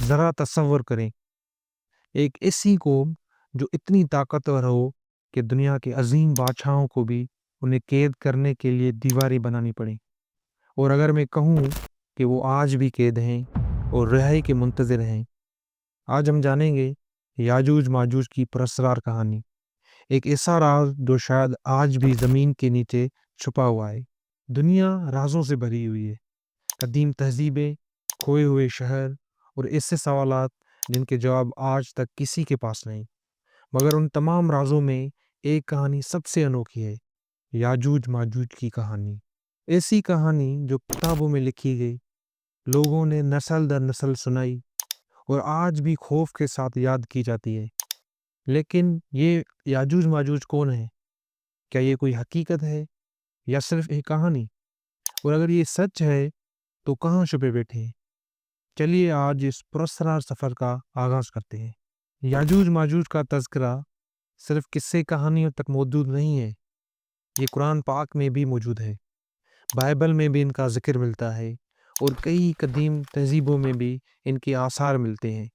ذرا تصور کریں، ایک ایسی قوم جو اتنی طاقتور ہو کہ دنیا کے عظیم بادشاہوں کو بھی انہیں قید کرنے کے لیے دیواریں بنانی پڑیں۔ اور اگر میں کہوں کہ وہ آج بھی قید ہیں اور رہائی کے منتظر ہیں، آج ہم جانیں گے یاجوج ماجوج کی پراسرار کہانی، ایک ایسا راز جو شاید آج بھی زمین کے نیچے چھپا ہوا ہے۔ دنیا رازوں سے بھری ہوئی ہے، قدیم تہذیبیں، کھوئے ہوئے شہر اور ایسے سوالات جن کے جواب آج تک کسی کے پاس نہیں۔ مگر ان تمام رازوں میں ایک کہانی سب سے انوکھی ہے، یاجوج ماجوج کی کہانی۔ ایسی کہانی جو کتابوں میں لکھی گئی، لوگوں نے نسل در نسل سنائی اور آج بھی خوف کے ساتھ یاد کی جاتی ہے۔ لیکن یہ یاجوج ماجوج کون ہے؟ کیا یہ کوئی حقیقت ہے یا صرف ایک کہانی؟ اور اگر یہ سچ ہے تو کہاں چھپے بیٹھے ہیں؟ چلیے آج اس پراسرار سفر کا آغاز کرتے ہیں۔ یاجوج ماجوج کا تذکرہ صرف قصے کہانیوں تک محدود نہیں ہے، یہ قرآن پاک میں بھی موجود ہے، بائبل میں بھی ان کا ذکر ملتا ہے اور کئی قدیم تہذیبوں میں بھی ان کے آثار ملتے ہیں۔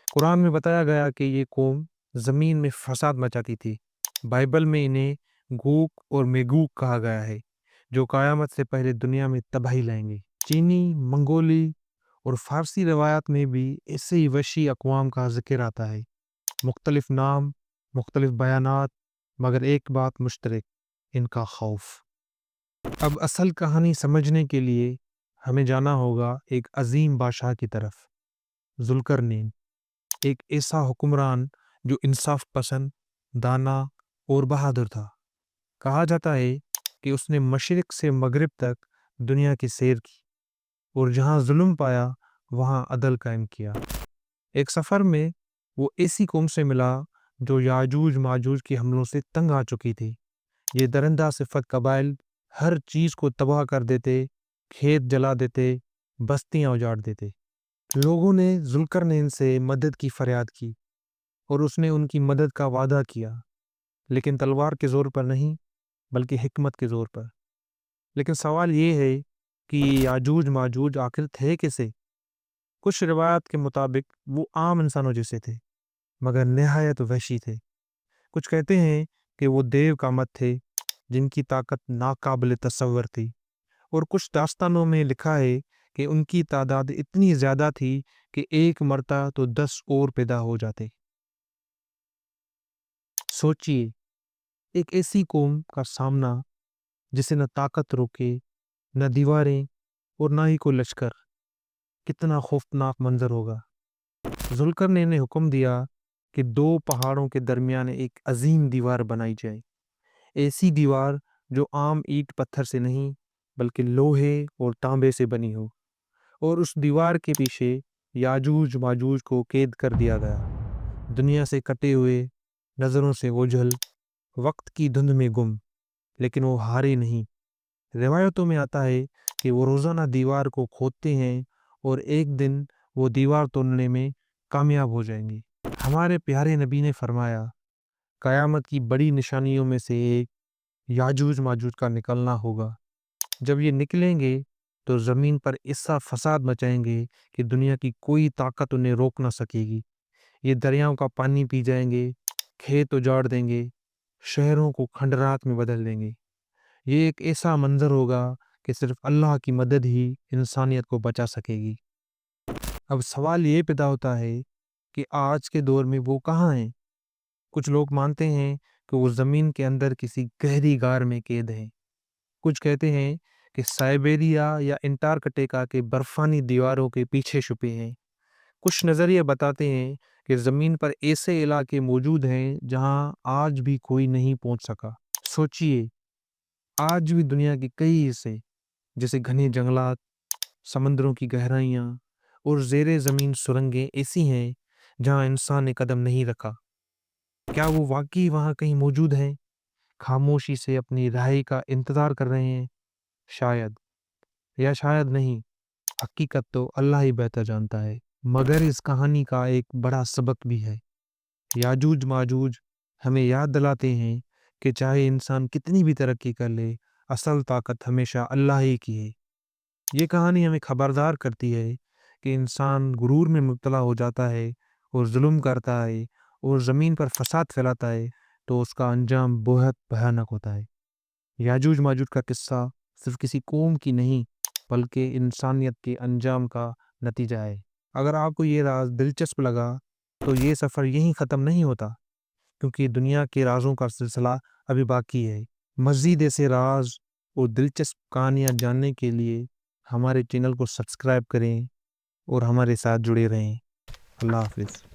قرآن میں بتایا گیا کہ یہ قوم زمین میں فساد مچاتی تھی۔ بائبل میں انہیں گوگ اور میگوگ کہا گیا ہے، جو قیامت سے پہلے دنیا میں تباہی لائیں گے۔ چینی، منگولی اور فارسی روایات میں بھی ایسے ہی وحشی اقوام کا ذکر آتا ہے، مختلف نام، مختلف بیانات، مگر ایک بات مشترک، ان کا خوف۔ اب اصل کہانی سمجھنے کے لیے ہمیں جانا ہوگا ایک عظیم بادشاہ کی طرف، ذوالقرنین، ایک ایسا حکمران جو انصاف پسند، دانا اور بہادر تھا۔ کہا جاتا ہے کہ اس نے مشرق سے مغرب تک دنیا کی سیر کی اور جہاں ظلم پایا وہاں عدل قائم کیا۔ ایک سفر میں وہ ایسی قوم سے ملا جو یاجوج ماجوج کے حملوں سے تنگ آ چکی تھی۔ یہ درندہ صفت قبائل ہر چیز کو تباہ کر دیتے، کھیت جلا دیتے، بستیاں اجاڑ دیتے۔ لوگوں نے ذوالقرنین سے مدد کی فریاد کی اور اس نے ان کی مدد کا وعدہ کیا، لیکن تلوار کے زور پر نہیں بلکہ حکمت کے زور پر۔ لیکن سوال یہ ہے کہ یاجوج ماجوج آخر تھے کیسے؟ کچھ روایات کے مطابق وہ عام انسانوں جیسے تھے، مگر نہایت وحشی تھے۔ کچھ کہتے ہیں کہ وہ دیو کامت تھے جن کی طاقت ناقابل تصور تھی، اور کچھ داستانوں میں لکھا ہے کہ ان کی تعداد اتنی زیادہ تھی کہ ایک مرتا تو 10 اور پیدا ہو جاتے۔ سوچئے، ایک ایسی قوم کا سامنا جسے نہ طاقت روکے، نہ دیواریں اور نہ ہی کوئی لشکر، کتنا خوفناک منظر ہوگا۔ ذوالقرنین نے حکم دیا کہ 2 پہاڑوں کے درمیان ایک عظیم دیوار بنائی جائے، ایسی دیوار جو عام اینٹ پتھر سے نہیں بلکہ لوہے اور تانبے سے بنی ہو، اور اس دیوار کے پیچھے یاجوج ماجوج کو قید کر دیا گیا، دنیا سے کٹے ہوئے، نظروں سے اوجھل، وقت کی دھند میں گم، لیکن وہ ہارے نہیں۔ روایتوں میں آتا ہے کہ وہ روزانہ دیوار کو کھودتے ہیں اور ایک دن وہ دیوار توڑنے میں کامیاب ہو جائیں گے۔ ہمارے پیارے نبی نے فرمایا، قیامت کی بڑی نشانیوں میں سے ایک یاجوج ماجوج کا نکلنا ہوگا۔ جب یہ نکلیں گے تو زمین پر ایسا فساد مچائیں گے کہ دنیا کی کوئی طاقت انہیں روک نہ سکے گی۔ یہ دریاؤں کا پانی پی جائیں گے، کھیت اجاڑ دیں گے، شہروں کو کھنڈرات میں بدل دیں گے۔ یہ ایک ایسا منظر ہوگا کہ صرف اللہ کی مدد ہی انسانیت کو بچا سکے گی۔ اب سوال یہ پیدا ہوتا ہے کہ آج کے دور میں وہ کہاں ہیں؟ کچھ لوگ مانتے ہیں کہ وہ زمین کے اندر کسی گہری غار میں قید ہیں۔ کچھ کہتے ہیں کہ سائبیریا یا انٹارکٹیکا کے برفانی دیواروں کے پیچھے چھپے ہیں۔ کچھ نظریے بتاتے ہیں کہ زمین پر ایسے علاقے موجود ہیں جہاں آج بھی کوئی نہیں پہنچ سکا۔ سوچئے، آج بھی دنیا کے کئی حصے جیسے گھنے جنگلات، سمندروں کی گہرائیاں اور زیر زمین سرنگیں ایسی ہیں جہاں انسان نے قدم نہیں رکھا۔ کیا وہ واقعی وہاں کہیں موجود ہیں، خاموشی سے اپنی رہائی کا انتظار کر رہے ہیں؟ شاید، یا شاید نہیں، حقیقت تو اللہ ہی بہتر جانتا ہے۔ مگر اس کہانی کا ایک بڑا سبق بھی ہے۔ یاجوج ماجوج ہمیں یاد دلاتے ہیں کہ چاہے انسان کتنی بھی ترقی کر لے، اصل طاقت ہمیشہ اللہ ہی کی ہے۔ یہ کہانی ہمیں خبردار کرتی ہے کہ انسان غرور میں مبتلا ہو جاتا ہے اور ظلم کرتا ہے اور زمین پر فساد پھیلاتا ہے تو اس کا انجام بہت بھیانک ہوتا ہے۔ یاجوج ماجوج کا قصہ صرف کسی قوم کی نہیں بلکہ انسانیت کے انجام کا نتیجہ ہے۔ اگر آپ کو یہ راز دلچسپ لگا تو یہ سفر یہیں ختم نہیں ہوتا، کیونکہ دنیا کے رازوں کا سلسلہ ابھی باقی ہے۔ مزید ایسے راز اور دلچسپ کہانیاں جاننے کے لیے ہمارے چینل کو سبسکرائب کریں اور ہمارے ساتھ جڑے رہیں۔ اللہ حافظ۔